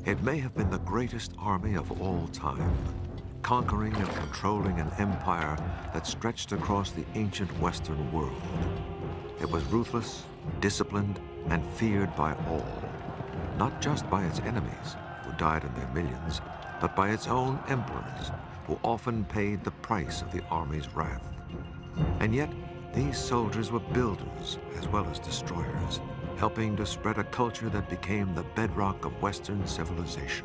It may have been the greatest army of all time, conquering and controlling an empire that stretched across the ancient Western world. It was ruthless, disciplined, and feared by all, not just by its enemies, who died in their millions, but by its own emperors, who often paid the price of the army's wrath. And yet, these soldiers were builders as well as destroyers, helping to spread a culture that became the bedrock of Western civilization.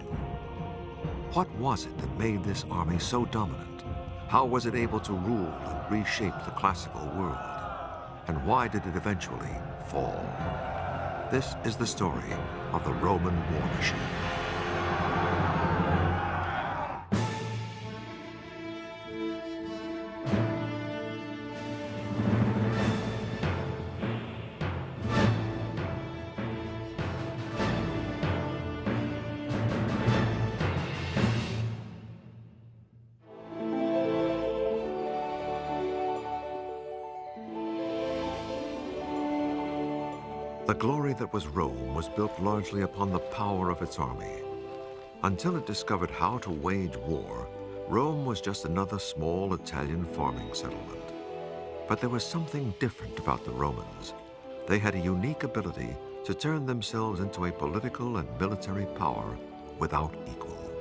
What was it that made this army so dominant? How was it able to rule and reshape the classical world? And why did it eventually fall? This is the story of the Roman war machine. The glory that was Rome was built largely upon the power of its army. Until it discovered how to wage war, Rome was just another small Italian farming settlement. But there was something different about the Romans. They had a unique ability to turn themselves into a political and military power without equal.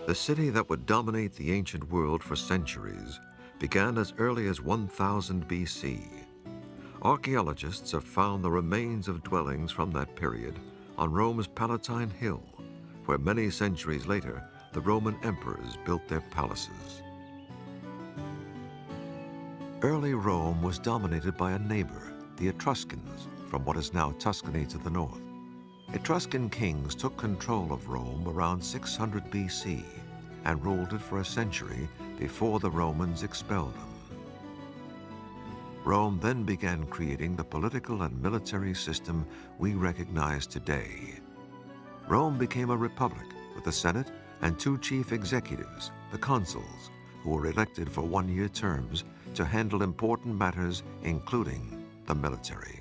The city that would dominate the ancient world for centuries began as early as 1000 BC. Archaeologists have found the remains of dwellings from that period on Rome's Palatine Hill, where many centuries later, the Roman emperors built their palaces. Early Rome was dominated by a neighbor, the Etruscans, from what is now Tuscany to the north. Etruscan kings took control of Rome around 600 BC and ruled it for a century before the Romans expelled them. Rome then began creating the political and military system we recognize today. Rome became a republic with a Senate and two chief executives, the consuls, who were elected for one-year terms to handle important matters, including the military.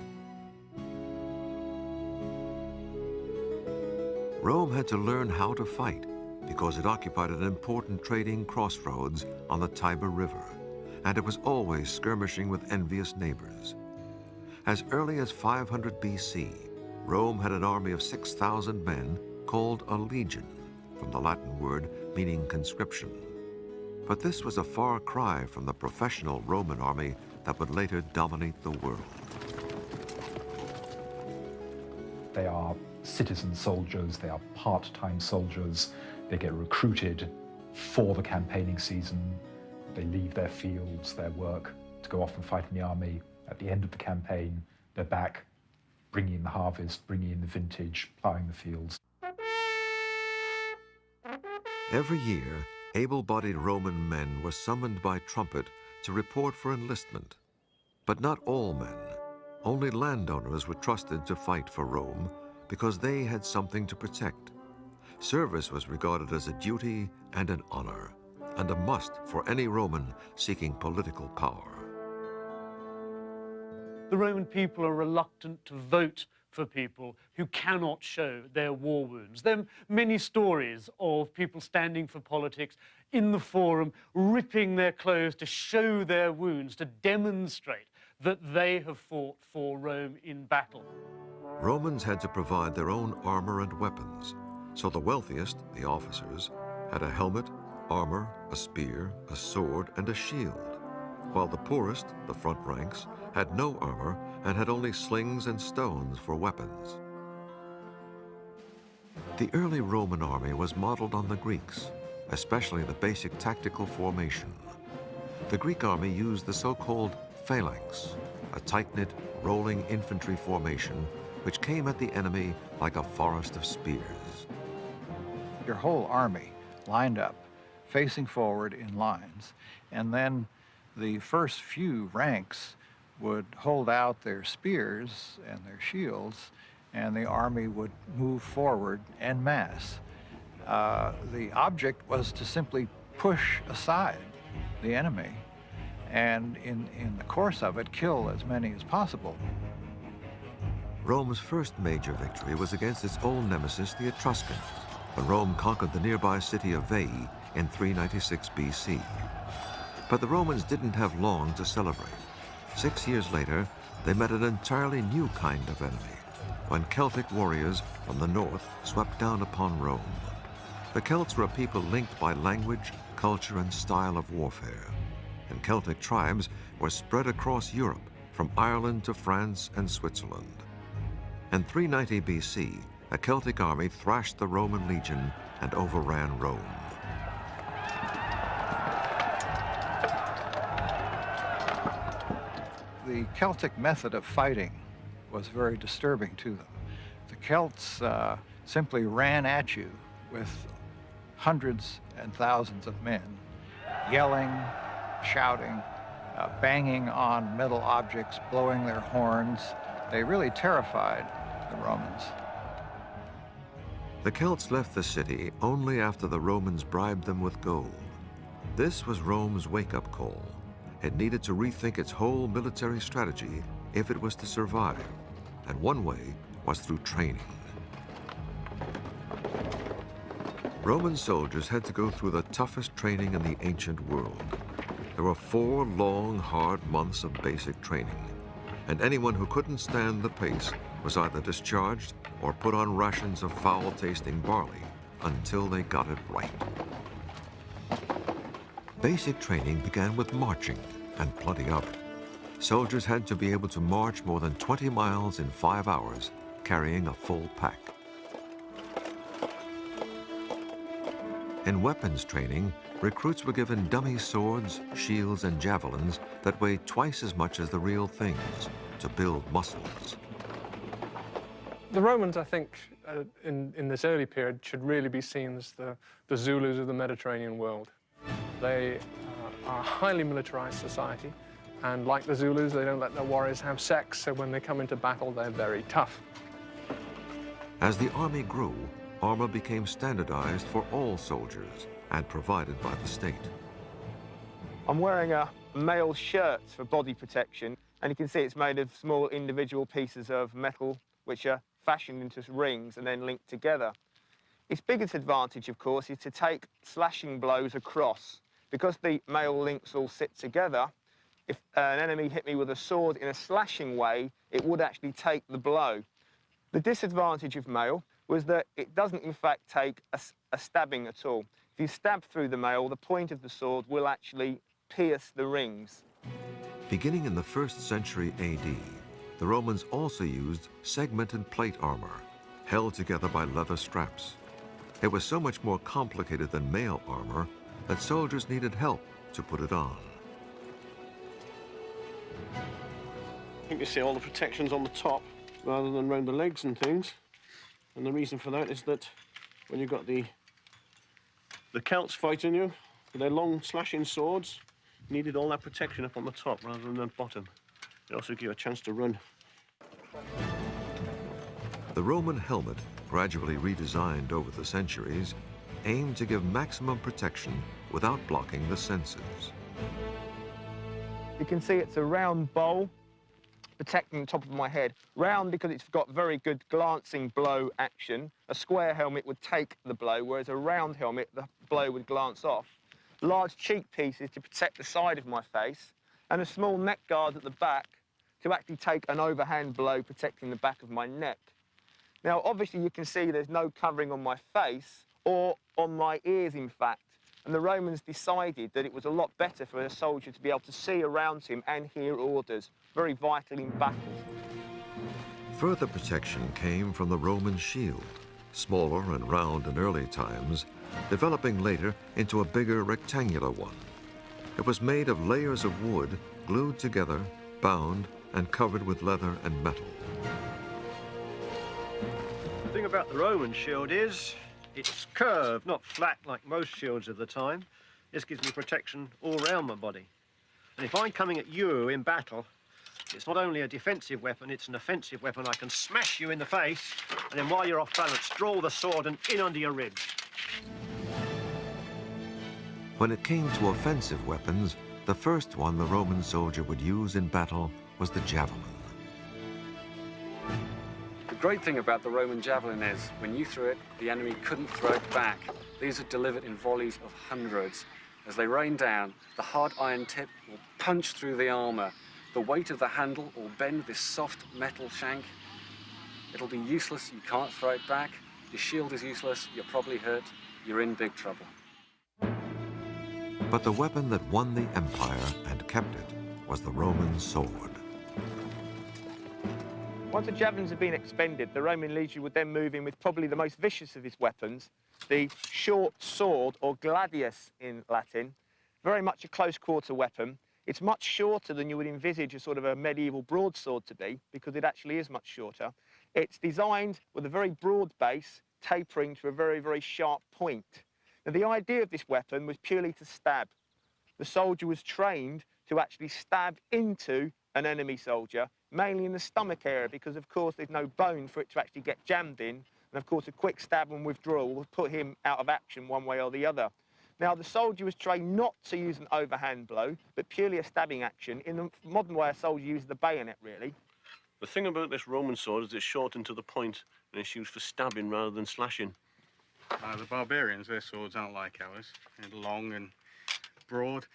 Rome had to learn how to fight because it occupied an important trading crossroads on the Tiber River, and it was always skirmishing with envious neighbors. As early as 500 BC, Rome had an army of 6,000 men called a legion, from the Latin word meaning conscription. But this was a far cry from the professional Roman army that would later dominate the world. They are citizen soldiers, they are part-time soldiers, they get recruited for the campaigning season. They leave their fields, their work, to go off and fight in the army. At the end of the campaign, they're back, bringing in the harvest, bringing in the vintage, plowing the fields. Every year, able-bodied Roman men were summoned by trumpet to report for enlistment. But not all men. Only landowners were trusted to fight for Rome because they had something to protect. Service was regarded as a duty and an honor, and a must for any Roman seeking political power. The Roman people are reluctant to vote for people who cannot show their war wounds. There are many stories of people standing for politics in the Forum, ripping their clothes to show their wounds, to demonstrate that they have fought for Rome in battle. Romans had to provide their own armor and weapons, so the wealthiest, the officers, had a helmet, armor, a spear, a sword, and a shield, while the poorest, the front ranks, had no armor and had only slings and stones for weapons. The early Roman army was modeled on the Greeks, especially the basic tactical formation. The Greek army used the so-called phalanx, a tight-knit, rolling infantry formation which came at the enemy like a forest of spears. Your whole army lined up, facing forward in lines, and then the first few ranks would hold out their spears and their shields, and the army would move forward en masse. The object was to simply push aside the enemy and in the course of it, kill as many as possible. Rome's first major victory was against its old nemesis, the Etruscans, when Rome conquered the nearby city of Veii in 396 BC. But the Romans didn't have long to celebrate. 6 years later, they met an entirely new kind of enemy, when Celtic warriors from the north swept down upon Rome. The Celts were a people linked by language, culture, and style of warfare. And Celtic tribes were spread across Europe, from Ireland to France and Switzerland. In 390 BC, a Celtic army thrashed the Roman legion and overran Rome. The Celtic method of fighting was very disturbing to them. The Celts simply ran at you with hundreds and thousands of men, yelling, shouting, banging on metal objects, blowing their horns. They really terrified the Romans. The Celts left the city only after the Romans bribed them with gold. This was Rome's wake-up call. It needed to rethink its whole military strategy if it was to survive, and one way was through training. Roman soldiers had to go through the toughest training in the ancient world. There were 4 long, hard months of basic training, and anyone who couldn't stand the pace was either discharged or put on rations of foul-tasting barley until they got it right. Basic training began with marching, and plenty of it. Soldiers had to be able to march more than 20 miles in 5 hours, carrying a full pack. In weapons training, recruits were given dummy swords, shields, and javelins that weighed twice as much as the real things to build muscles. The Romans, I think, in this early period, should really be seen as the Zulus of the Mediterranean world. They are a highly militarized society, and like the Zulus, they don't let their warriors have sex, so when they come into battle, they're very tough. As the army grew, armor became standardized for all soldiers and provided by the state. I'm wearing a male shirt for body protection, and you can see it's made of small individual pieces of metal which are fashioned into rings and then linked together. Its biggest advantage, of course, is to take slashing blows across. Because the male links all sit together, if an enemy hit me with a sword in a slashing way, it would actually take the blow. The disadvantage of mail was that it doesn't, in fact, take a stabbing at all. If you stab through the mail, the point of the sword will actually pierce the rings. Beginning in the 1st century AD, the Romans also used segmented plate armor, held together by leather straps. It was so much more complicated than mail armor that soldiers needed help to put it on. You can see all the protections on the top rather than around the legs and things. And the reason for that is that when you've got the Celts fighting you with their long slashing swords, you needed all that protection up on the top rather than the bottom. It also gives you a chance to run. The Roman helmet, gradually redesigned over the centuries, aimed to give maximum protection without blocking the senses. You can see it's a round bowl protecting the top of my head. Round because it's got very good glancing blow action. A square helmet would take the blow, whereas a round helmet, the blow would glance off. Large cheek pieces to protect the side of my face, and a small neck guard at the back to actually take an overhand blow protecting the back of my neck. Now, obviously, you can see there's no covering on my face or on my ears, in fact. And the Romans decided that it was a lot better for a soldier to be able to see around him and hear orders, very vital in battle. Further protection came from the Roman shield, smaller and round in early times, developing later into a bigger rectangular one. It was made of layers of wood glued together, bound, and covered with leather and metal. The thing about the Roman shield is it's curved, not flat like most shields of the time. This gives me protection all around my body. And if I'm coming at you in battle, it's not only a defensive weapon, it's an offensive weapon. I can smash you in the face, and then while you're off balance, draw the sword and in under your ribs. When it came to offensive weapons, the first one the Roman soldier would use in battle was the javelin. great thing about the Roman javelin is when you threw it, the enemy couldn't throw it back. These are delivered in volleys of hundreds. As they rain down, the hard iron tip will punch through the armor. The weight of the handle will bend this soft metal shank. It'll be useless, you can't throw it back. Your shield is useless, you're probably hurt, you're in big trouble. But the weapon that won the empire and kept it was the Roman sword. Once the javelins had been expended, the Roman legion would then move in with probably the most vicious of his weapons, the short sword, or gladius in Latin, very much a close-quarter weapon. It's much shorter than you would envisage a sort of a medieval broadsword to be, because it actually is much shorter. It's designed with a very broad base, tapering to a very, very sharp point. Now, the idea of this weapon was purely to stab. The soldier was trained to actually stab into an enemy soldier, mainly in the stomach area, because, of course, there's no bone for it to actually get jammed in. And, of course, a quick stab and withdrawal would put him out of action one way or the other. Now, the soldier was trained not to use an overhand blow, but purely a stabbing action. In the modern way, a soldier uses the bayonet, really. The thing about this Roman sword is it's shortened to the point, and it's used for stabbing rather than slashing. The barbarians, their swords aren't like ours. They're long and broad,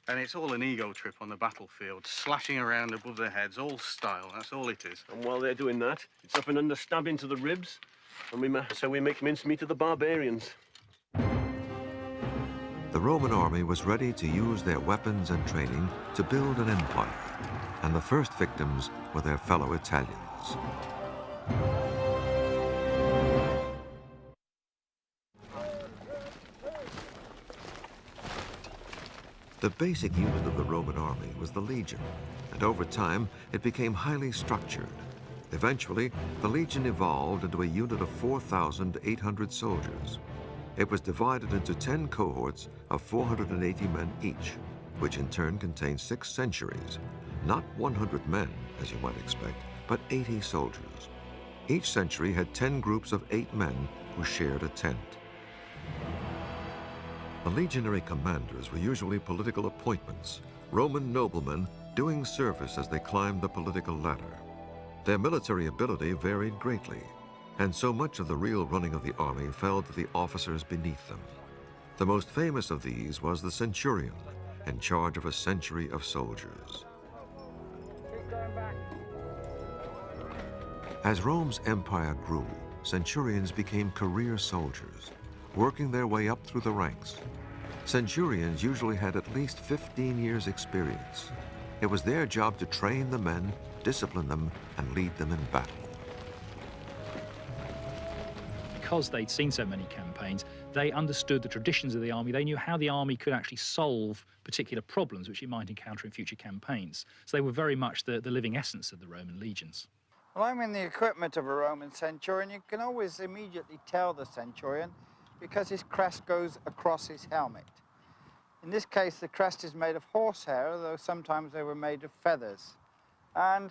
and it's all an ego trip on the battlefield, slashing around above their heads, all style, that's all it is. And while they're doing that, it's up and under stabbing to the ribs, and so we make mincemeat of the barbarians. The Roman army was ready to use their weapons and training to build an empire, and the first victims were their fellow Italians. The basic unit of the Roman army was the legion, and over time it became highly structured. Eventually, the legion evolved into a unit of 4,800 soldiers. It was divided into 10 cohorts of 480 men each, which in turn contained 6 centuries. Not 100 men, as you might expect, but 80 soldiers. Each century had 10 groups of 8 men who shared a tent. The legionary commanders were usually political appointments, Roman noblemen doing service as they climbed the political ladder. Their military ability varied greatly, and so much of the real running of the army fell to the officers beneath them. The most famous of these was the centurion, in charge of a century of soldiers. As Rome's empire grew, centurions became career soldiers, working their way up through the ranks. Centurions usually had at least 15 years' experience. It was their job to train the men, discipline them, and lead them in battle. Because they'd seen so many campaigns, they understood the traditions of the army. They knew how the army could actually solve particular problems which it might encounter in future campaigns. So they were very much the living essence of the Roman legions. Well, I'm in the equipment of a Roman centurion. You can always immediately tell the centurion because his crest goes across his helmet. In this case, the crest is made of horsehair, though sometimes they were made of feathers. And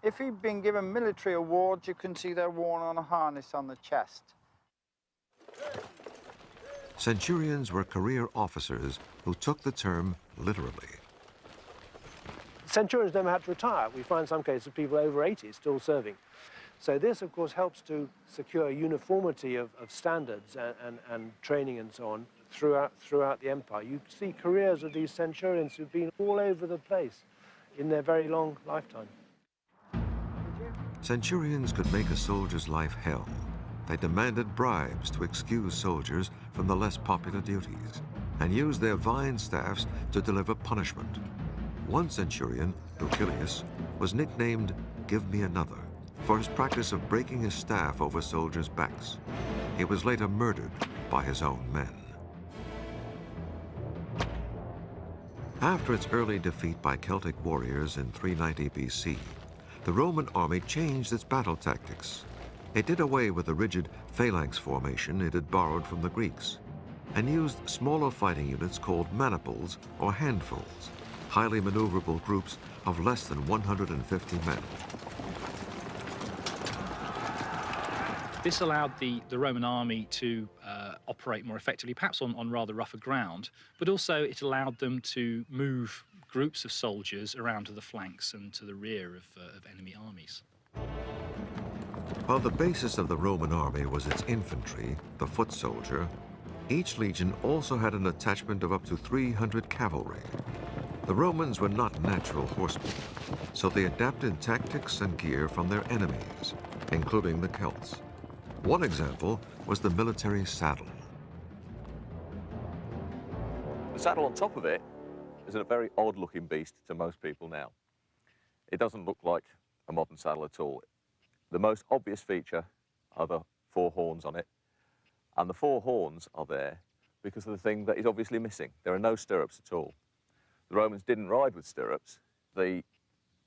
if he'd been given military awards, you can see they're worn on a harness on the chest. Centurions were career officers who took the term literally. Centurions never had to retire. We find some cases of people over 80 still serving. So this, of course, helps to secure uniformity of standards and training and so on throughout the empire. You see careers of these centurions who've been all over the place in their very long lifetime. Centurions could make a soldier's life hell. They demanded bribes to excuse soldiers from the less popular duties and used their vine staffs to deliver punishment. One centurion, Lucilius, was nicknamed "Give Me Another" for his practice of breaking his staff over soldiers' backs. He was later murdered by his own men. After its early defeat by Celtic warriors in 390 BC, the Roman army changed its battle tactics. It did away with the rigid phalanx formation it had borrowed from the Greeks and used smaller fighting units called maniples or handfuls, highly maneuverable groups of less than 150 men. This allowed the Roman army to operate more effectively, perhaps on rather rougher ground, but also it allowed them to move groups of soldiers around to the flanks and to the rear of enemy armies. While the basis of the Roman army was its infantry, the foot soldier, each legion also had an attachment of up to 300 cavalry. The Romans were not natural horsemen, so they adapted tactics and gear from their enemies, including the Celts. One example was the military saddle. The saddle on top of it is a very odd-looking beast to most people now. It doesn't look like a modern saddle at all. The most obvious feature are the 4 horns on it, and the 4 horns are there because of the thing that is obviously missing. There are no stirrups at all. The Romans didn't ride with stirrups. The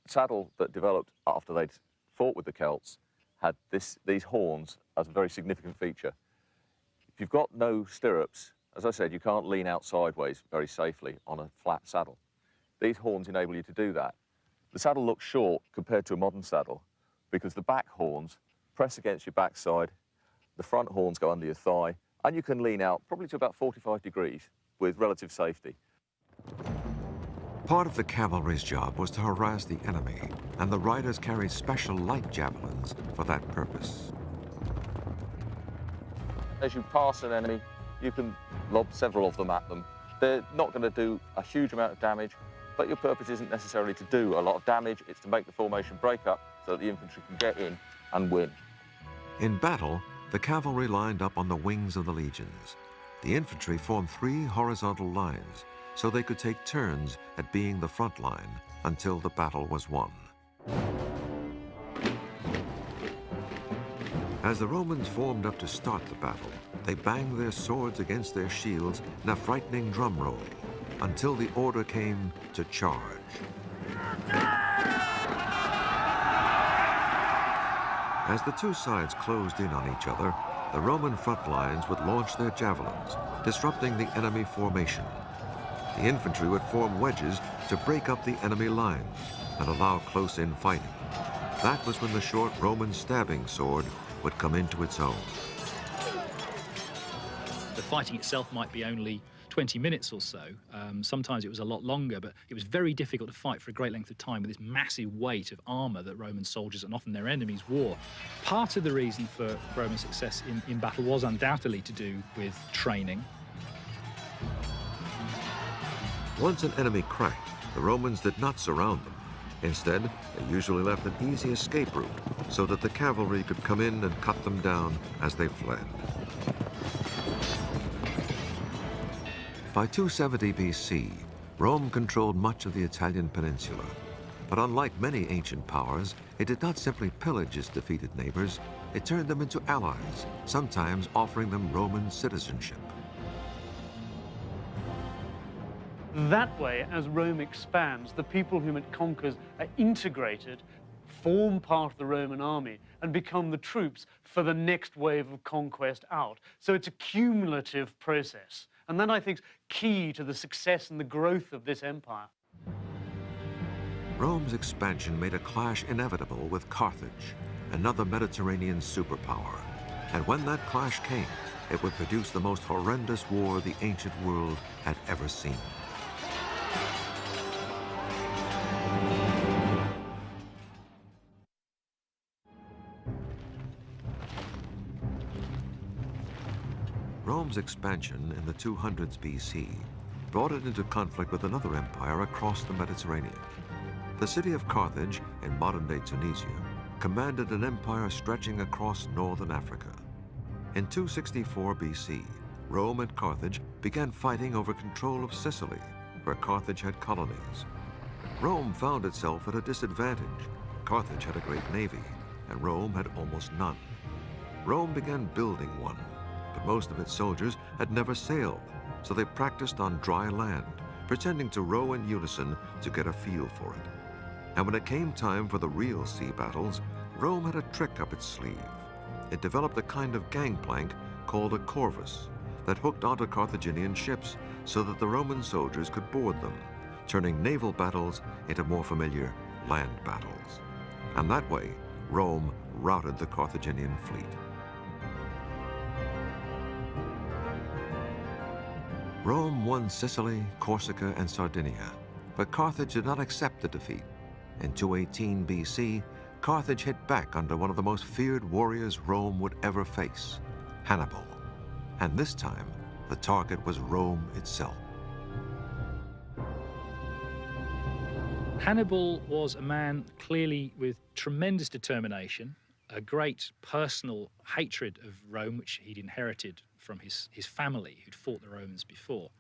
saddle that developed after they'd fought with the Celts had these horns as a very significant feature. If you've got no stirrups, as I said, you can't lean out sideways very safely on a flat saddle. These horns enable you to do that. The saddle looks short compared to a modern saddle because the back horns press against your backside, the front horns go under your thigh, and you can lean out probably to about 45 degrees with relative safety. Part of the cavalry's job was to harass the enemy, and the riders carried special light javelins for that purpose. As you pass an enemy, you can lob several of them at them. They're not going to do a huge amount of damage, but your purpose isn't necessarily to do a lot of damage. It's to make the formation break up so that the infantry can get in and win. In battle, the cavalry lined up on the wings of the legions. The infantry formed 3 horizontal lines, so they could take turns at being the front line until the battle was won. As the Romans formed up to start the battle, they banged their swords against their shields in a frightening drum roll until the order came to charge. As the 2 sides closed in on each other, the Roman front lines would launch their javelins, disrupting the enemy formation. The infantry would form wedges to break up the enemy lines and allow close-in fighting. That was when the short Roman stabbing sword would come into its own. The fighting itself might be only 20 minutes or so. Sometimes it was a lot longer, but it was very difficult to fight for a great length of time with this massive weight of armor that Roman soldiers and often their enemies wore. Part of the reason for Roman success in battle was undoubtedly to do with training. Once an enemy cracked, the Romans did not surround them. Instead, they usually left an easy escape route so that the cavalry could come in and cut them down as they fled. By 270 BC, Rome controlled much of the Italian peninsula. But unlike many ancient powers, it did not simply pillage its defeated neighbors, it turned them into allies, sometimes offering them Roman citizenship. That way, as Rome expands, the people whom it conquers are integrated, form part of the Roman army, and become the troops for the next wave of conquest out. So it's a cumulative process. And that, I think, is key to the success and the growth of this empire. Rome's expansion made a clash inevitable with Carthage, another Mediterranean superpower. And when that clash came, it would produce the most horrendous war the ancient world had ever seen. Rome's expansion in the 200s BC brought it into conflict with another empire across the Mediterranean. The city of Carthage, in modern-day Tunisia, commanded an empire stretching across northern Africa. In 264 BC, Rome and Carthage began fighting over control of Sicily, where Carthage had colonies. Rome found itself at a disadvantage. Carthage had a great navy, and Rome had almost none. Rome began building one, but most of its soldiers had never sailed, so they practiced on dry land, pretending to row in unison to get a feel for it. And when it came time for the real sea battles, Rome had a trick up its sleeve. It developed a kind of gangplank called a corvus that hooked onto Carthaginian ships so that the Roman soldiers could board them, turning naval battles into more familiar land battles. And that way, Rome routed the Carthaginian fleet. Rome won Sicily, Corsica, and Sardinia, but Carthage did not accept the defeat. In 218 BC, Carthage hit back under one of the most feared warriors Rome would ever face, Hannibal. And this time, the target was Rome itself. Hannibal was a man clearly with tremendous determination, a great personal hatred of Rome, which he'd inherited from his family who'd fought the Romans before.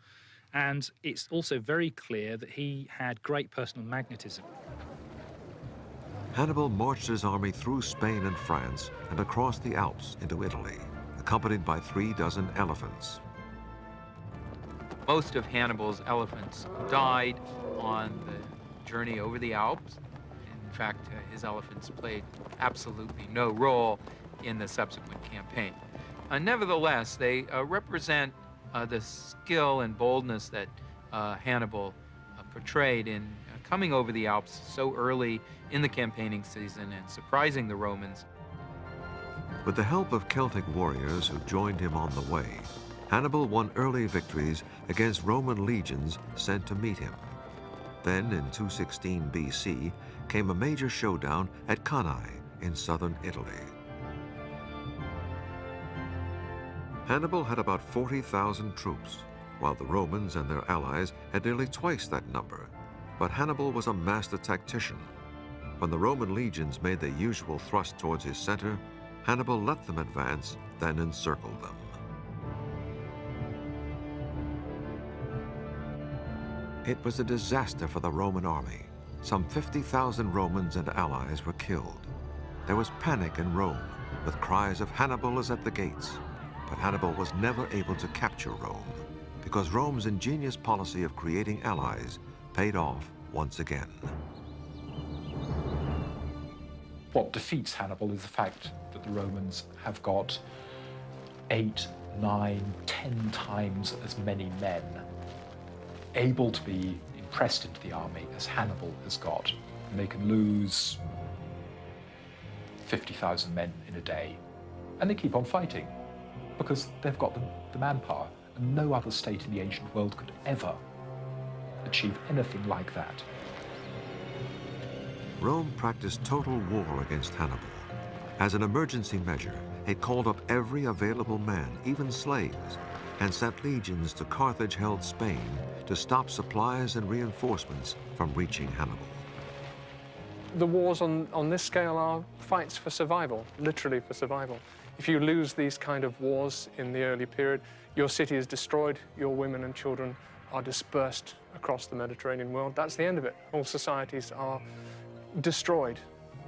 And it's also very clear that he had great personal magnetism. Hannibal marched his army through Spain and France and across the Alps into Italy, accompanied by 36 elephants. Most of Hannibal's elephants died on the journey over the Alps. In fact, his elephants played absolutely no role in the subsequent campaign. Nevertheless, they represent the skill and boldness that Hannibal portrayed in coming over the Alps so early in the campaigning season and surprising the Romans. With the help of Celtic warriors who joined him on the way, Hannibal won early victories against Roman legions sent to meet him. Then, in 216 BC, came a major showdown at Cannae in southern Italy. Hannibal had about 40,000 troops, while the Romans and their allies had nearly twice that number. But Hannibal was a master tactician. When the Roman legions made their usual thrust towards his center, Hannibal let them advance, then encircled them. It was a disaster for the Roman army. Some 50,000 Romans and allies were killed. There was panic in Rome, with cries of "Hannibal is at the gates." But Hannibal was never able to capture Rome, because Rome's ingenious policy of creating allies paid off once again. What defeats Hannibal is the fact that the Romans have got 8, 9, 10 times as many men able to be impressed into the army as Hannibal has got. And they can lose 50,000 men in a day. And they keep on fighting because they've got the manpower. And no other state in the ancient world could ever achieve anything like that. Rome practiced total war against Hannibal. As an emergency measure, it called up every available man, even slaves, and sent legions to Carthage-held Spain to stop supplies and reinforcements from reaching Hannibal. The wars on this scale are fights for survival, literally for survival. If you lose these kind of wars in the early period, your city is destroyed, your women and children are dispersed across the Mediterranean world. That's the end of it. All societies are destroyed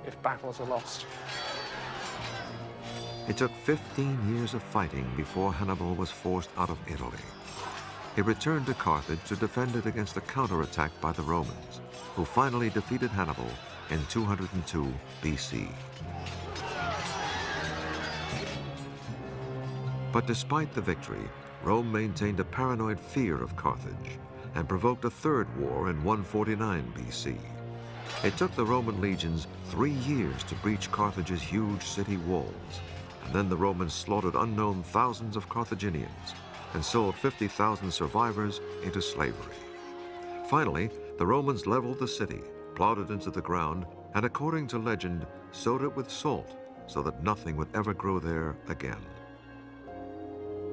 if battles are lost. It took 15 years of fighting before Hannibal was forced out of Italy. He returned to Carthage to defend it against a counterattack by the Romans, who finally defeated Hannibal in 202 BC. But despite the victory, Rome maintained a paranoid fear of Carthage and provoked a third war in 149 BC. It took the Roman legions 3 years to breach Carthage's huge city walls, and then the Romans slaughtered unknown thousands of Carthaginians and sold 50,000 survivors into slavery. Finally, the Romans leveled the city, plowed it into the ground, and according to legend, sowed it with salt so that nothing would ever grow there again.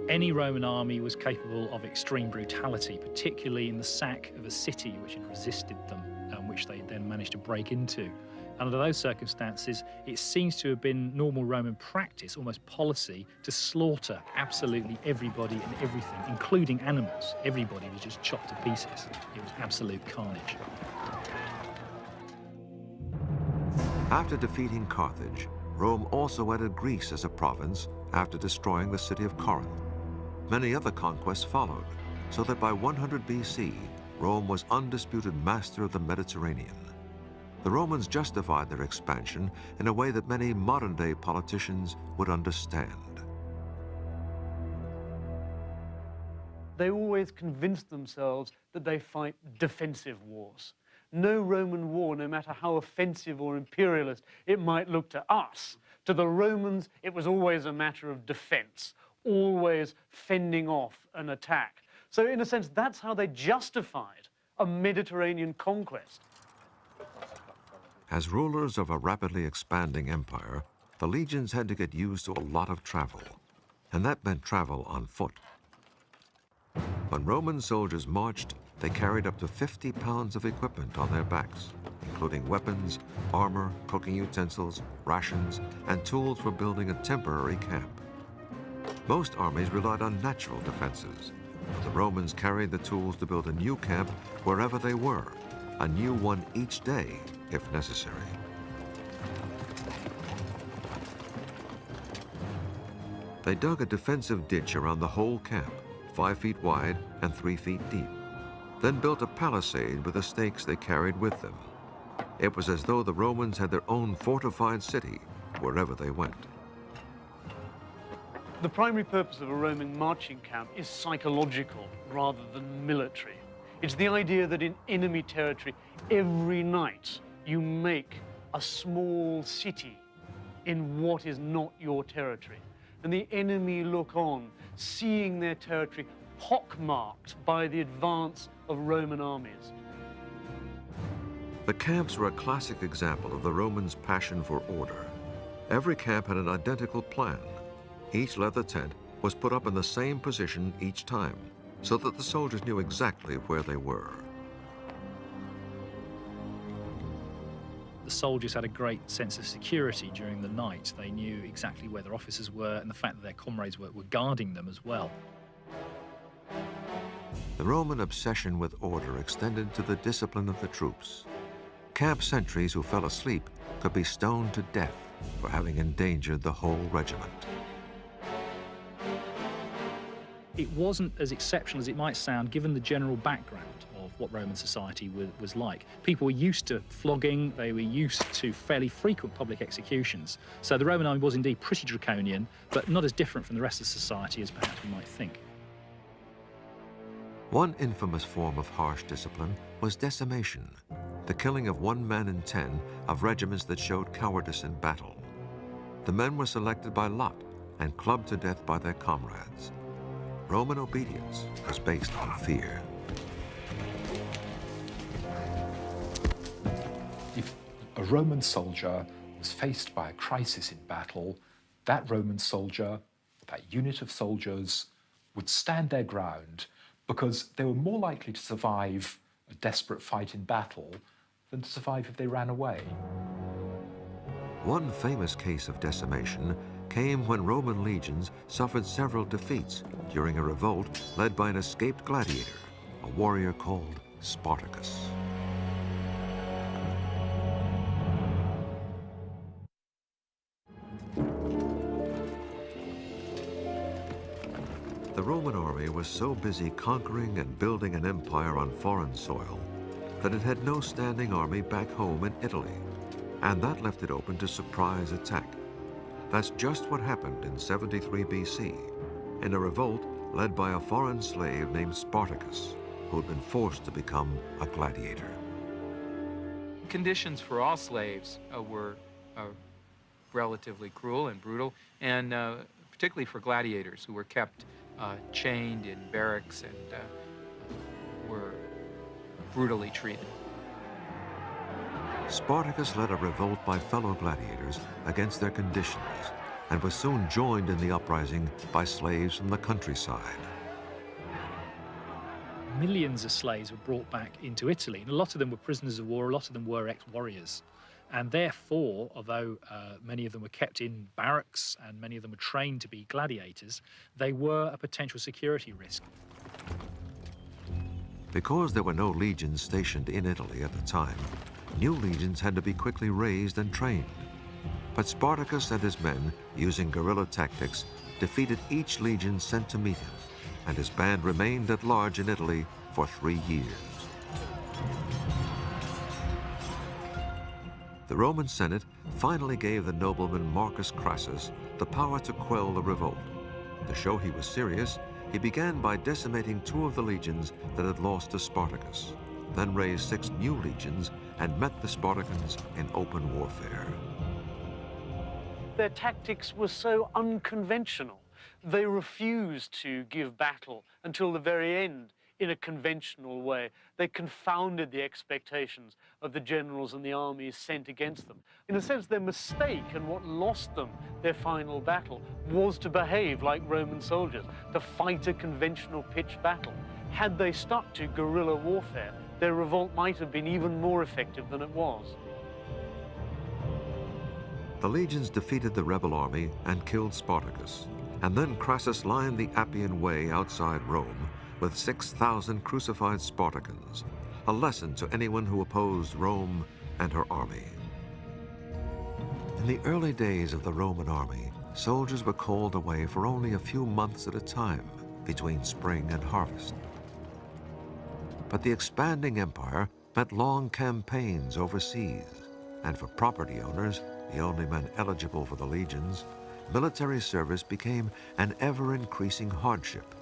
Any Roman army was capable of extreme brutality, particularly in the sack of a city which had resisted them, which they then managed to break into. Under those circumstances, it seems to have been normal Roman practice, almost policy, to slaughter absolutely everybody and everything, including animals. Everybody was just chopped to pieces. It was absolute carnage. After defeating Carthage, Rome also added Greece as a province after destroying the city of Corinth. Many other conquests followed, so that by 100 BC, Rome was undisputed master of the Mediterranean. The Romans justified their expansion in a way that many modern-day politicians would understand. They always convinced themselves that they fight defensive wars. No Roman war, no matter how offensive or imperialist it might look to us, to the Romans it was always a matter of defense, always fending off an attack. So in a sense, that's how they justified a Mediterranean conquest. As rulers of a rapidly expanding empire, the legions had to get used to a lot of travel, and that meant travel on foot. When Roman soldiers marched, they carried up to 50 pounds of equipment on their backs, including weapons, armor, cooking utensils, rations, and tools for building a temporary camp. Most armies relied on natural defenses. The Romans carried the tools to build a new camp wherever they were, a new one each day, if necessary. They dug a defensive ditch around the whole camp, 5 feet wide and 3 feet deep, then built a palisade with the stakes they carried with them. It was as though the Romans had their own fortified city wherever they went. The primary purpose of a Roman marching camp is psychological rather than military. It's the idea that in enemy territory, every night you make a small city in what is not your territory. And the enemy look on, seeing their territory pockmarked by the advance of Roman armies. The camps were a classic example of the Romans' passion for order. Every camp had an identical plan. Each leather tent was put up in the same position each time, so that the soldiers knew exactly where they were. The soldiers had a great sense of security during the night. They knew exactly where their officers were, and the fact that their comrades were guarding them as well. The Roman obsession with order extended to the discipline of the troops. Camp sentries who fell asleep could be stoned to death for having endangered the whole regiment. It wasn't as exceptional as it might sound, given the general background of what Roman society was like. People were used to flogging, they were used to fairly frequent public executions. So the Roman army was indeed pretty draconian, but not as different from the rest of society as perhaps we might think. One infamous form of harsh discipline was decimation, the killing of 1 man in 10 of regiments that showed cowardice in battle. The men were selected by lot and clubbed to death by their comrades. Roman obedience was based on fear. If a Roman soldier was faced by a crisis in battle, that Roman soldier, that unit of soldiers, would stand their ground because they were more likely to survive a desperate fight in battle than to survive if they ran away. One famous case of decimation came when Roman legions suffered several defeats during a revolt led by an escaped gladiator, a warrior called Spartacus. The Roman army was so busy conquering and building an empire on foreign soil that it had no standing army back home in Italy, and that left it open to surprise attack. That's just what happened in 73 BC, in a revolt led by a foreign slave named Spartacus, who had been forced to become a gladiator. Conditions for all slaves were relatively cruel and brutal, and particularly for gladiators who were kept chained in barracks and were brutally treated. Spartacus led a revolt by fellow gladiators against their conditions and was soon joined in the uprising by slaves from the countryside. Millions of slaves were brought back into Italy, and a lot of them were prisoners of war, a lot of them were ex-warriors. And therefore, although many of them were kept in barracks and many of them were trained to be gladiators, they were a potential security risk. Because there were no legions stationed in Italy at the time, new legions had to be quickly raised and trained. But Spartacus and his men, using guerrilla tactics, defeated each legion sent to meet him, and his band remained at large in Italy for 3 years. The Roman Senate finally gave the nobleman Marcus Crassus the power to quell the revolt. To show he was serious, he began by decimating 2 of the legions that had lost to Spartacus, then raised 6 new legions and met the Spartans in open warfare. Their tactics were so unconventional. They refused to give battle until the very end in a conventional way. They confounded the expectations of the generals and the armies sent against them. In a sense, their mistake and what lost them their final battle was to behave like Roman soldiers, to fight a conventional pitched battle. Had they stuck to guerrilla warfare, their revolt might have been even more effective than it was. The legions defeated the rebel army and killed Spartacus, and then Crassus lined the Appian Way outside Rome with 6,000 crucified Spartacans, a lesson to anyone who opposed Rome and her army. In the early days of the Roman army, soldiers were called away for only a few months at a time between spring and harvest. But the expanding empire meant long campaigns overseas, and for property owners, the only men eligible for the legions, military service became an ever-increasing hardship.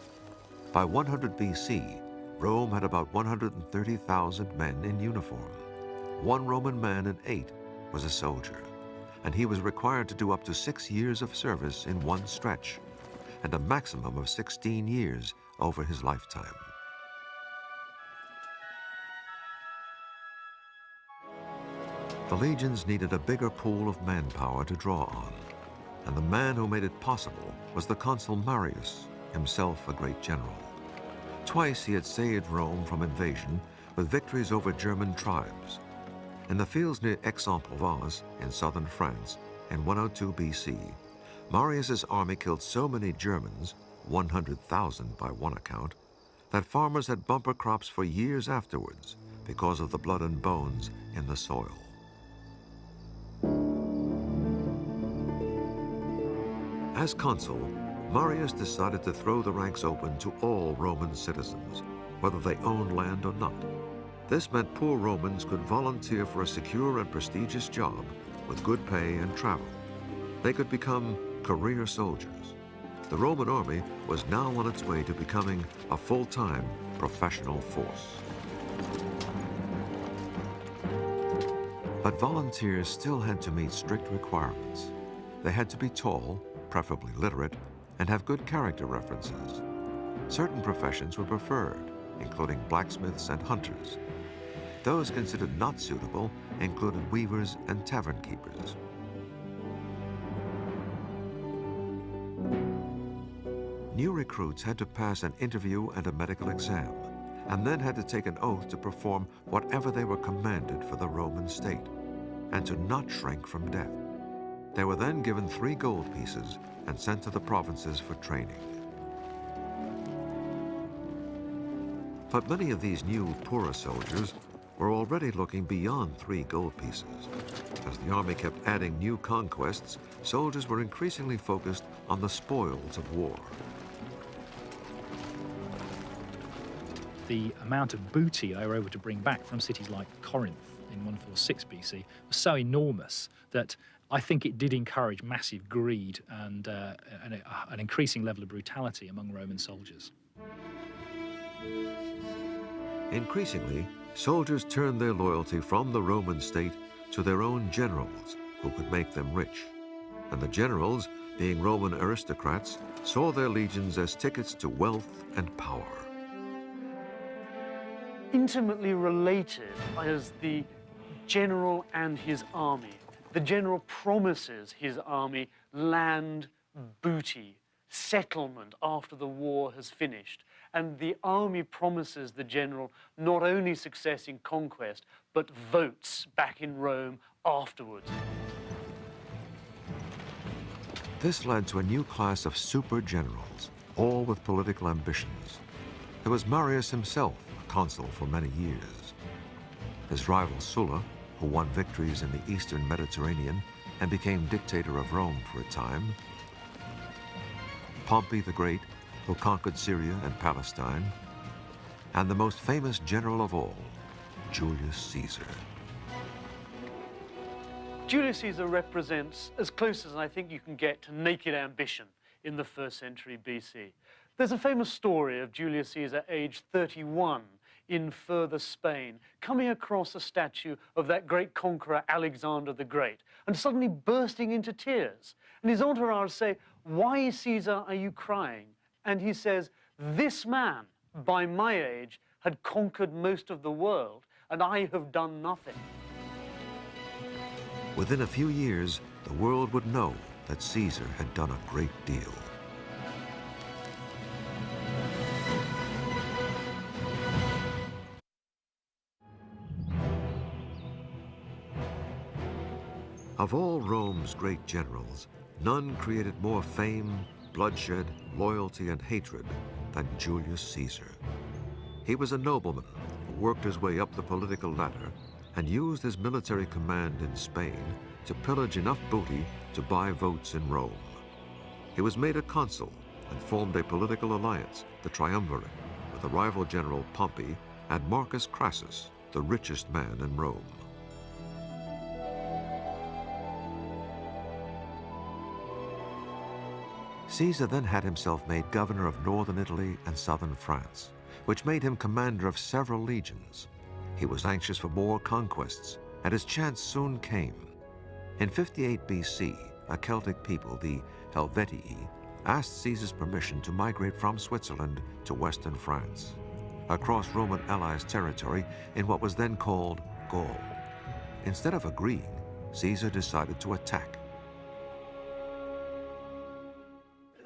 By 100 BC, Rome had about 130,000 men in uniform. One Roman man in 8 was a soldier, and he was required to do up to 6 years of service in one stretch, and a maximum of 16 years over his lifetime. The legions needed a bigger pool of manpower to draw on, and the man who made it possible was the consul Marius, himself a great general. Twice he had saved Rome from invasion with victories over German tribes. In the fields near Aix-en-Provence in southern France in 102 BC, Marius's army killed so many Germans, 100,000 by one account, that farmers had bumper crops for years afterwards because of the blood and bones in the soil. As consul, Marius decided to throw the ranks open to all Roman citizens, whether they owned land or not. This meant poor Romans could volunteer for a secure and prestigious job with good pay and travel. They could become career soldiers. The Roman army was now on its way to becoming a full-time professional force. But volunteers still had to meet strict requirements. They had to be tall, preferably literate, and have good character references. Certain professions were preferred, including blacksmiths and hunters. Those considered not suitable included weavers and tavern keepers. New recruits had to pass an interview and a medical exam, and then had to take an oath to perform whatever they were commanded for the Roman state, and to not shrink from death. They were then given 3 gold pieces and sent to the provinces for training. But many of these new, poorer soldiers were already looking beyond 3 gold pieces. As the army kept adding new conquests, soldiers were increasingly focused on the spoils of war. The amount of booty they were able to bring back from cities like Corinth in 146 BC was so enormous that I think it did encourage massive greed and an increasing level of brutality among Roman soldiers. Increasingly, soldiers turned their loyalty from the Roman state to their own generals, who could make them rich. And the generals, being Roman aristocrats, saw their legions as tickets to wealth and power. Intimately related is the general and his army. The general promises his army land, booty, settlement after the war has finished. And the army promises the general not only success in conquest, but votes back in Rome afterwards. This led to a new class of super generals, all with political ambitions. There was Marius himself, a consul for many years. His rival Sulla, who won victories in the eastern Mediterranean and became dictator of Rome for a time. Pompey the Great, who conquered Syria and Palestine. And the most famous general of all, Julius Caesar. Julius Caesar represents as close as I think you can get to naked ambition in the 1st century BC. There's a famous story of Julius Caesar, aged 31, in further Spain, coming across a statue of that great conqueror Alexander the Great, and suddenly bursting into tears. And his entourage say, "Why, Caesar, are you crying?" And he says, "This man by my age, had conquered most of the world, and I have done nothing. Within a few years, the world would know that Caesar had done a great deal. Of all Rome's great generals, none created more fame, bloodshed, loyalty, and hatred than Julius Caesar. He was a nobleman who worked his way up the political ladder and used his military command in Spain to pillage enough booty to buy votes in Rome. He was made a consul and formed a political alliance, the Triumvirate, with the rival general Pompey and Marcus Crassus, the richest man in Rome. Caesar then had himself made governor of northern Italy and southern France, which made him commander of several legions. He was anxious for more conquests, and his chance soon came. In 58 BC, a Celtic people, the Helvetii, asked Caesar's permission to migrate from Switzerland to western France, across Roman allies' territory in what was then called Gaul. Instead of agreeing, Caesar decided to attack.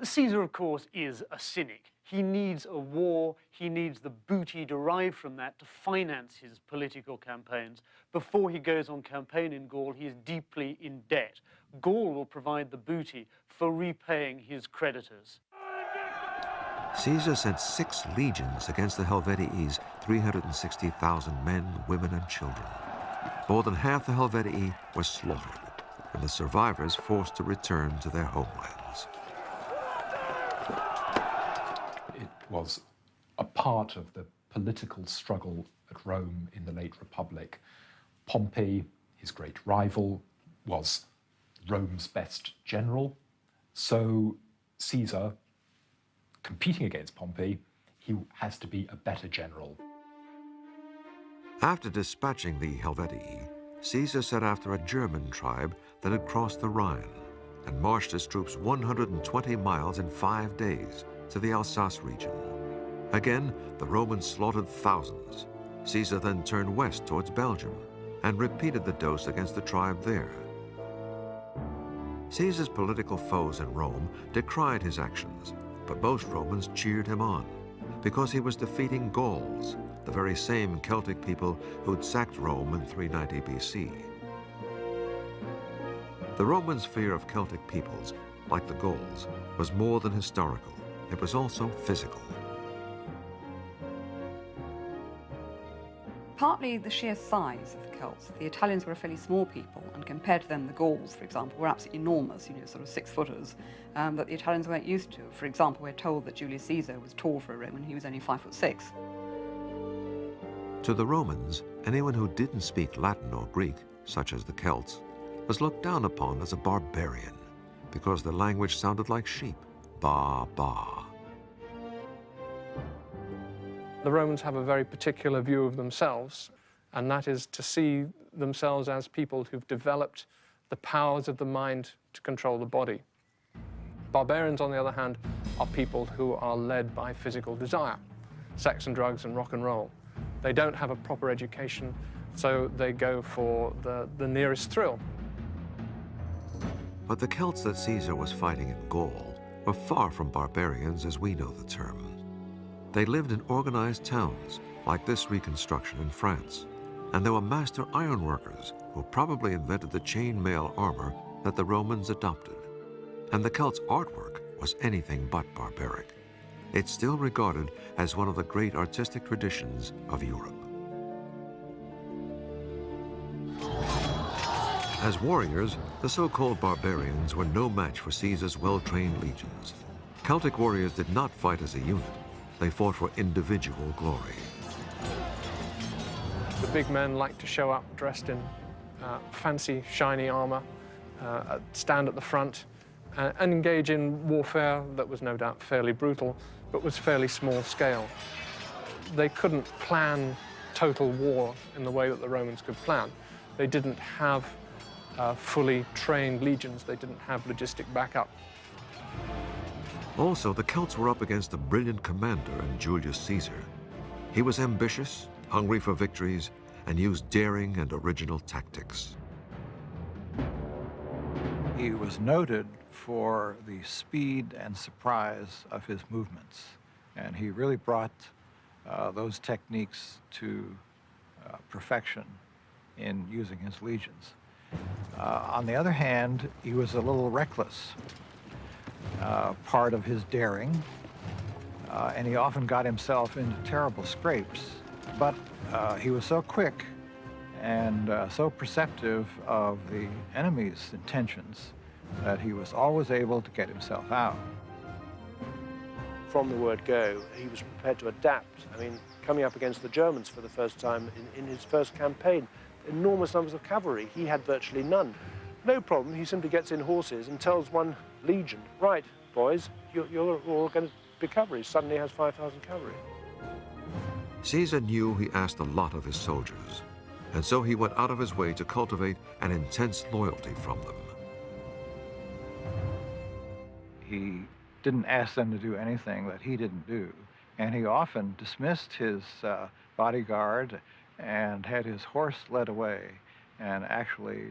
Caesar, of course, is a cynic. He needs a war, he needs the booty derived from that to finance his political campaigns. Before he goes on campaign in Gaul, he is deeply in debt. Gaul will provide the booty for repaying his creditors. Caesar sent 6 legions against the Helvetii, 360,000 men, women, and children. More than half the Helvetii were slaughtered, and the survivors forced to return to their homelands. It was a part of the political struggle at Rome in the late Republic. Pompey, his great rival, was Rome's best general. So Caesar, competing against Pompey, he has to be a better general. After dispatching the Helvetii, Caesar set after a German tribe that had crossed the Rhine and marched his troops 120 miles in 5 days to the Alsace region. Again, the Romans slaughtered thousands. Caesar then turned west towards Belgium and repeated the dose against the tribe there. Caesar's political foes in Rome decried his actions, but most Romans cheered him on because he was defeating Gauls, the very same Celtic people who'd sacked Rome in 390 BC. The Romans' fear of Celtic peoples, like the Gauls, was more than historical. It was also physical. Partly the sheer size of the Celts. The Italians were a fairly small people, and compared to them, the Gauls, for example, were absolutely enormous, sort of 6-footers, that the Italians weren't used to. For example, we're told that Julius Caesar was tall for a Roman. He was only 5'6". To the Romans, anyone who didn't speak Latin or Greek, such as the Celts, was looked down upon as a barbarian because the language sounded like sheep. Ba, ba. The Romans have a very particular view of themselves, and that is to see themselves as people who've developed the powers of the mind to control the body. Barbarians, on the other hand, are people who are led by physical desire, sex and drugs and rock and roll. They don't have a proper education, so they go for the nearest thrill. But the Celts that Caesar was fighting in Gaul were far from barbarians as we know the term. They lived in organized towns, like this reconstruction in France, and they were master ironworkers who probably invented the chainmail armor that the Romans adopted. And the Celts' artwork was anything but barbaric. It's still regarded as one of the great artistic traditions of Europe. As warriors, the so-called barbarians were no match for Caesar's well-trained legions. Celtic warriors did not fight as a unit. They fought for individual glory. The big men liked to show up dressed in fancy, shiny armor, stand at the front, and engage in warfare that was no doubt fairly brutal, but was fairly small scale. They couldn't plan total war in the way that the Romans could plan. They didn't have fully trained legions. They didn't have logistic backup. Also, the Celts were up against a brilliant commander in Julius Caesar. He was ambitious, hungry for victories, and used daring and original tactics. He was noted for the speed and surprise of his movements, and he really brought those techniques to perfection in using his legions. On the other hand, he was a little reckless. Part of his daring, and he often got himself into terrible scrapes, but he was so quick and so perceptive of the enemy's intentions that he was always able to get himself out. From the word go, he was prepared to adapt. I mean, coming up against the Germans for the first time in his first campaign, enormous numbers of cavalry, he had virtually none. No problem, he simply gets in horses and tells one legion, right, boys, you're all going to be cavalry. Suddenly has 5,000 cavalry. Caesar knew he asked a lot of his soldiers, and so he went out of his way to cultivate an intense loyalty from them. He didn't ask them to do anything that he didn't do, and he often dismissed his bodyguard and had his horse led away and actually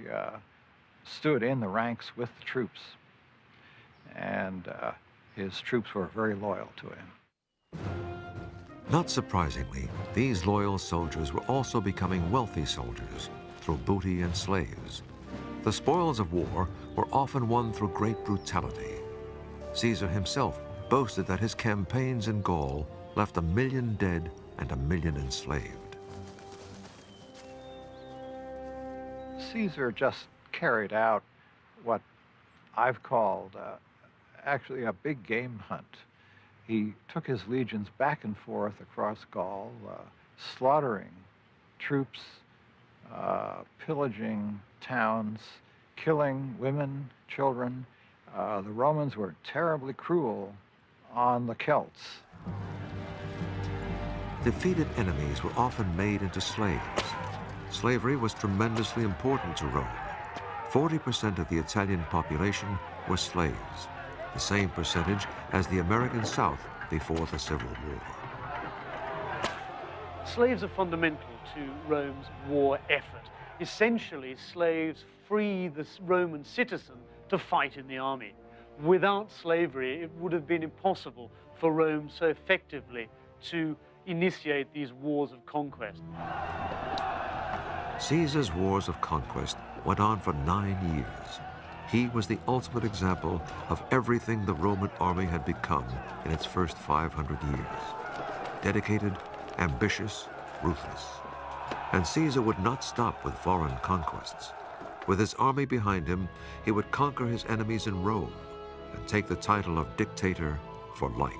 stood in the ranks with the troops. And his troops were very loyal to him. Not surprisingly, these loyal soldiers were also becoming wealthy soldiers through booty and slaves. The spoils of war were often won through great brutality. Caesar himself boasted that his campaigns in Gaul left 1 million dead and 1 million enslaved. Caesar just carried out what I've called actually a big game hunt. He took his legions back and forth across Gaul, slaughtering troops, pillaging towns, killing women, children. The Romans were terribly cruel on the Celts. Defeated enemies were often made into slaves. Slavery was tremendously important to Rome. 40% of the Italian population were slaves, the same percentage as the American South before the Civil War. Slaves are fundamental to Rome's war effort. Essentially, slaves free the Roman citizen to fight in the army. Without slavery, it would have been impossible for Rome so effectively to initiate these wars of conquest. Caesar's wars of conquest went on for 9 years. He was the ultimate example of everything the Roman army had become in its first 500 years. Dedicated, ambitious, ruthless. And Caesar would not stop with foreign conquests. With his army behind him, he would conquer his enemies in Rome and take the title of dictator for life.